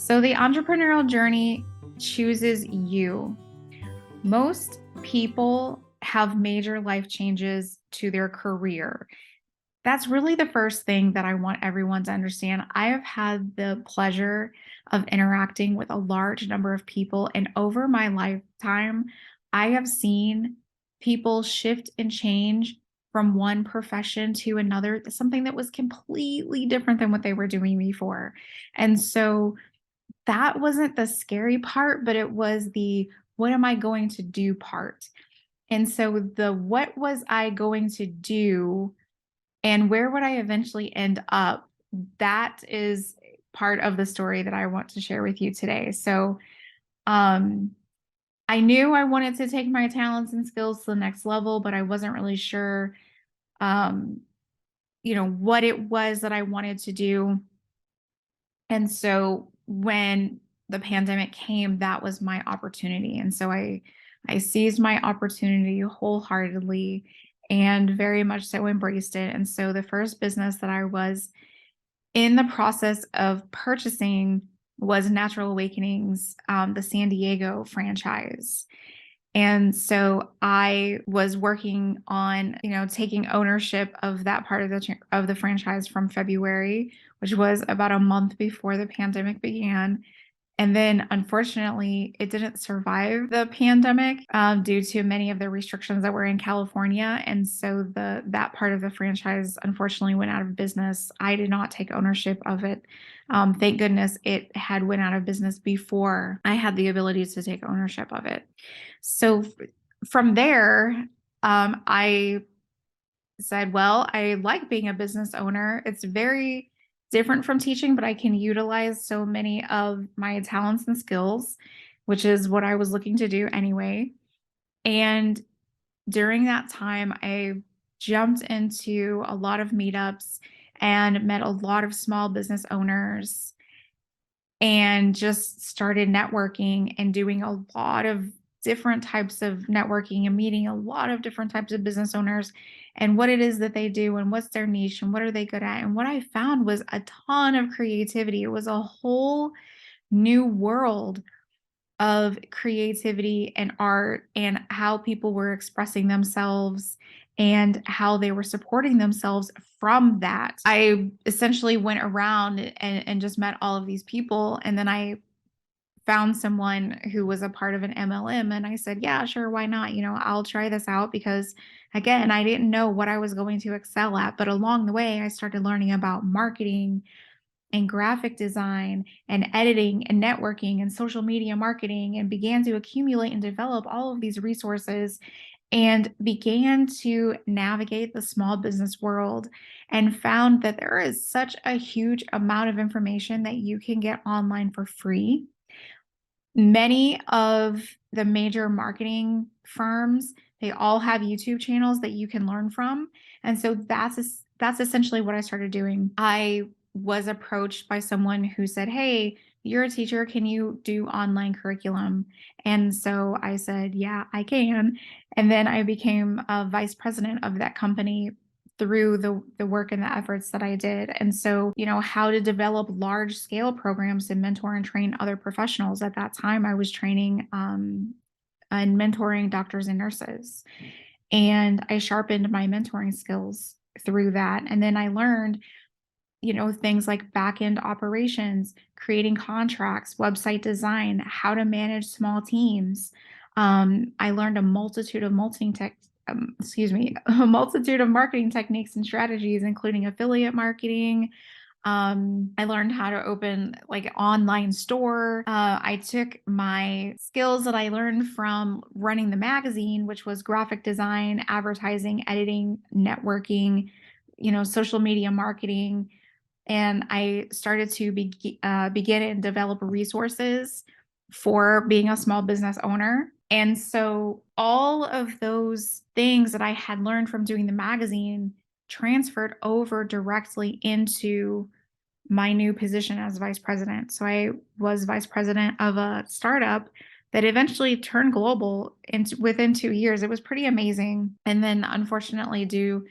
So the entrepreneurial journey chooses you. Most people have major life changes to their career. That's really the first thing that I want everyone to understand. I have had the pleasure of interacting with a large number of people, and over my lifetime, I have seen people shift and change from one profession to another, something that was completely different than what they were doing before. And so that wasn't the scary part, but it was the what am I going to do part. And so the what was I going to do and where would I eventually end up, that is part of the story that I want to share with you today. So, um, I knew I wanted to take my talents and skills to the next level, but I wasn't really sure, um, what it was that I wanted to do. And so when the pandemic came, that was my opportunity. And so I seized my opportunity wholeheartedly and very much so embraced it. And so the first business that I was in the process of purchasing was Natural Awakenings, the San Diego franchise. And so I was working on, taking ownership of that part of the franchise from February, which was about a month before the pandemic began. And then unfortunately, it didn't survive the pandemic due to many of the restrictions that were in California. And so that part of the franchise unfortunately went out of business. I did not take ownership of it. Thank goodness it had went out of business before I had the ability to take ownership of it. So from there, I said, well, I like being a business owner. It's very different from teaching, but I can utilize so many of my talents and skills, which is what I was looking to do anyway. And during that time, I jumped into a lot of meetups and met a lot of small business owners and just started networking and doing a lot of different types of networking and meeting a lot of different types of business owners and what it is that they do and what's their niche and what are they good at. And what I found was a ton of creativity. It was a whole new world of creativity and art and how people were expressing themselves and how they were supporting themselves from that. I essentially went around and just met all of these people. And then I found someone who was a part of an MLM. And I said, yeah, sure. Why not? I'll try this out because, again, I didn't know what I was going to excel at. But along the way, I started learning about marketing and graphic design and editing and networking and social media marketing and began to accumulate and develop all of these resources and began to navigate the small business world and found that there is such a huge amount of information that you can get online for free. Many of the major marketing firms, they all have YouTube channels that you can learn from. And so that's essentially what I started doing. I was approached by someone who said, "Hey, you're a teacher. Can you do online curriculum?" And so I said, "Yeah, I can." And then I became a vice president of that company through the work and the efforts that I did. And so, how to develop large scale programs and mentor and train other professionals. At that time, I was training and mentoring doctors and nurses. And I sharpened my mentoring skills through that. And then I learned, things like back end operations, creating contracts, website design, how to manage small teams. I learned a multitude of a multitude of marketing techniques and strategies, including affiliate marketing. I learned how to open like an online store. I took my skills that I learned from running the magazine, which was graphic design, advertising, editing, networking, social media marketing. And I started to begin and develop resources for being a small business owner. And so all of those things that I had learned from doing the magazine transferred over directly into my new position as vice president. So I was vice president of a startup that eventually turned global within 2 years. It was pretty amazing. And then unfortunately, due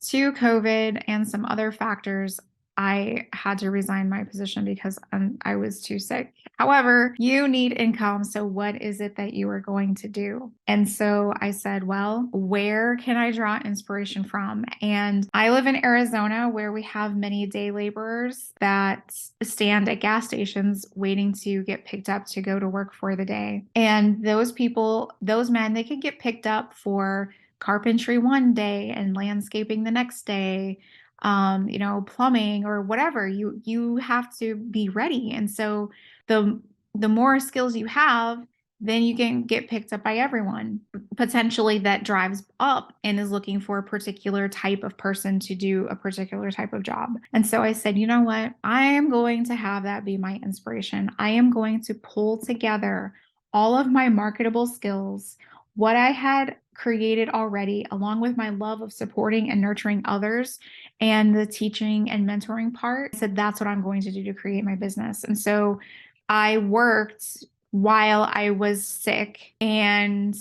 to COVID and some other factors, I had to resign my position because I was too sick. However, you need income. So, what is it that you are going to do? And so I said, well, where can I draw inspiration from? And I live in Arizona where we have many day laborers that stand at gas stations waiting to get picked up to go to work for the day. And those people, those men, they could get picked up for carpentry one day and landscaping the next day, plumbing or whatever. You have to be ready. And so the more skills you have, then you can get picked up by everyone potentially that drives up and is looking for a particular type of person to do a particular type of job. And so I said, you know what? I am going to have that be my inspiration. I am going to pull together all of my marketable skills, what I had created already, along with my love of supporting and nurturing others and the teaching and mentoring part. I said, that's what I'm going to do to create my business. And so I worked while I was sick and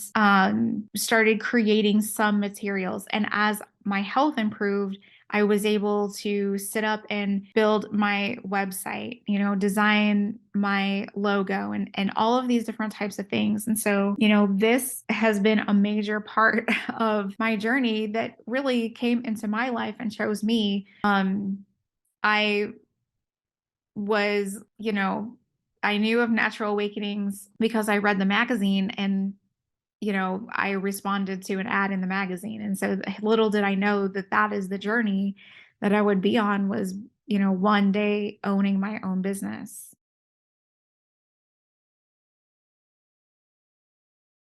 started creating some materials. And as my health improved, I was able to sit up and build my website, design my logo and all of these different types of things. And so, this has been a major part of my journey that really came into my life and chose me. I was, I knew of Natural Awakenings because I read the magazine and, I responded to an ad in the magazine. And so little did I know that that is the journey that I would be on was, one day owning my own business.